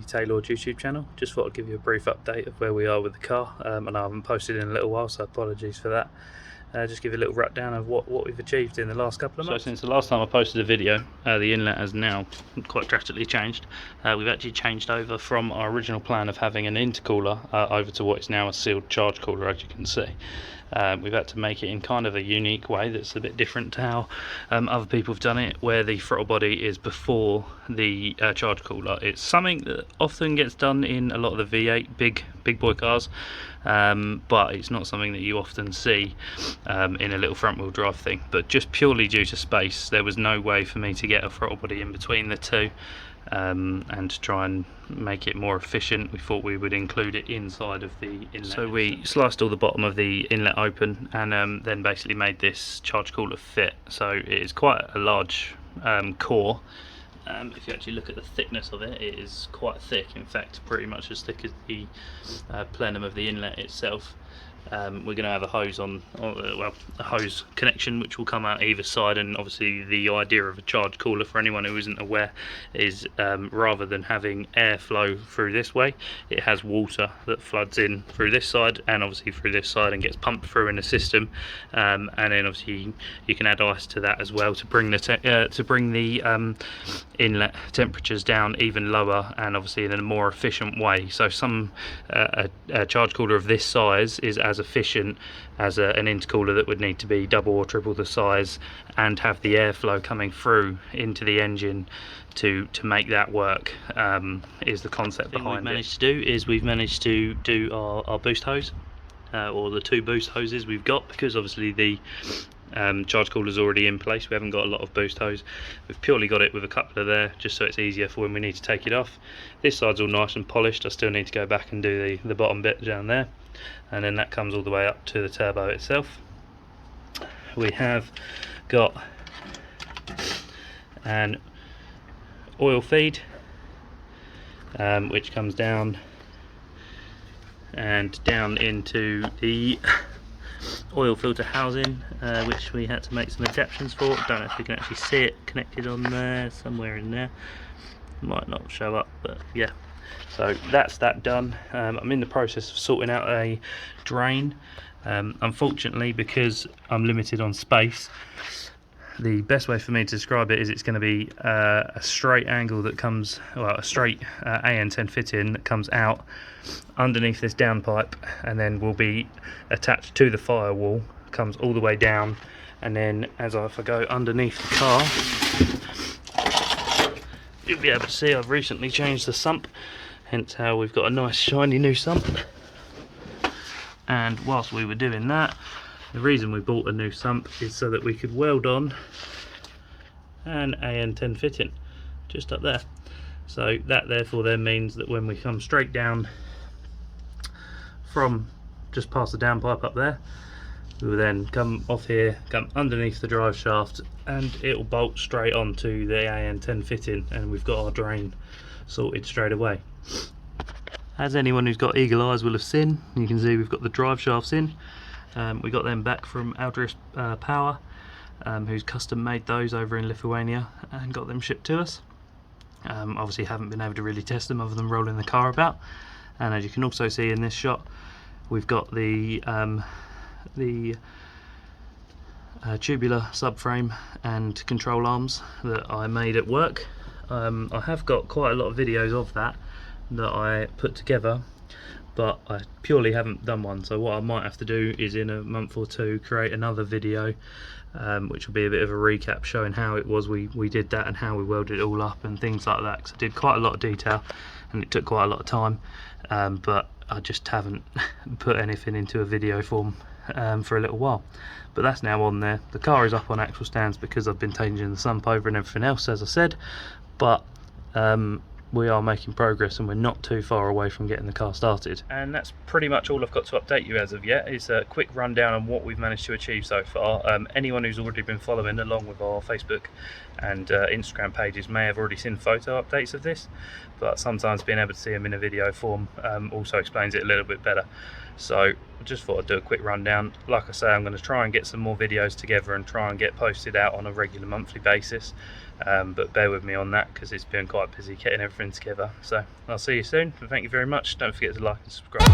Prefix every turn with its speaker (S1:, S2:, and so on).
S1: Tailored YouTube channel. Just thought I'd give you a brief update of where we are with the car. And I haven't posted in a little while, so apologies for that. Just give you a little rundown of what we've achieved in the last couple of months. So since the last time I posted a video, the inlet has now quite drastically changed. We've actually changed over from our original plan of having an intercooler over to what is now a sealed charge cooler, as you can see. We've had to make it in kind of a unique way that's a bit different to how other people have done it, where the throttle body is before the charge cooler. It's something that often gets done in a lot of the V8 big boy cars, but it's not something that you often see in a little front wheel drive thing. But just purely due to space, there was no way for me to get a throttle body in between the two. And to try and make it more efficient, we thought we would include it inside of the inlet. So we sliced all the bottom of the inlet open and then basically made this charge cooler fit. So it is quite a large core. If you actually look at the thickness of it, it is quite thick, in fact pretty much as thick as the plenum of the inlet itself. We're going to have a hose a hose connection which will come out either side, and obviously the idea of a charge cooler, for anyone who isn't aware, is rather than having airflow through this way, it has water that floods in through this side and obviously through this side and gets pumped through in the system, and then obviously you can add ice to that as well to bring the inlet temperatures down even lower, and obviously in a more efficient way. So a charge cooler of this size is as efficient as an intercooler that would need to be double or triple the size and have the airflow coming through into the engine to make that work, is the concept behind it. What we've managed to do is we've managed to do our boost hose, or the two boost hoses we've got, because obviously the charge cooler is already in place. We haven't got a lot of boost hose. We've purely got it with a couple of there, just so it's easier for when we need to take it off. This side's all nice and polished. I still need to go back and do the bottom bit down there, and then that comes all the way up to the turbo itself. We have got an oil feed which comes down and down into the oil filter housing, which we had to make some adaptations for. Don't know if you can actually see it connected on there, somewhere in there. Might not show up, but yeah. So that's that done. I'm in the process of sorting out a drain. Unfortunately, because I'm limited on space, the best way for me to describe it is it's going to be a straight angle that comes, well, a straight AN10 fit in that comes out underneath this downpipe, and then will be attached to the firewall, comes all the way down, and then if I go underneath the car, you'll be able to see I've recently changed the sump, hence how we've got a nice shiny new sump. And whilst we were doing that, the reason we bought a new sump is so that we could weld on an AN10 fitting just up there. So that therefore then means that when we come straight down from just past the downpipe up there, we will then come off here, come underneath the drive shaft, and it will bolt straight onto the AN10 fitting, and we've got our drain sorted straight away. As anyone who's got eagle eyes will have seen, you can see we've got the drive shafts in. We got them back from Aldris Power, who's custom made those over in Lithuania and got them shipped to us. Obviously haven't been able to really test them other than rolling the car about. And as you can also see in this shot, we've got the tubular subframe and control arms that I made at work. I have got quite a lot of videos of that I put together, but I purely haven't done one. So what I might have to do is in a month or two create another video, which will be a bit of a recap showing how it was we did that and how we welded it all up and things like that, because I did quite a lot of detail and it took quite a lot of time, but I just haven't put anything into a video form for a little while. But that's now on there. The car is up on axle stands because I've been changing the sump over and everything else, as I said, but we are making progress and we're not too far away from getting the car started. And that's pretty much all I've got to update you as of yet. Is a quick rundown on what we've managed to achieve so far. Anyone who's already been following along with our Facebook and Instagram pages may have already seen photo updates of this, but sometimes being able to see them in a video form also explains it a little bit better. So I just thought I'd do a quick rundown. Like I say, I'm going to try and get some more videos together and try and get posted out on a regular monthly basis, but bear with me on that because it's been quite busy getting everything together. So I'll see you soon, and thank you very much. Don't forget to like and subscribe.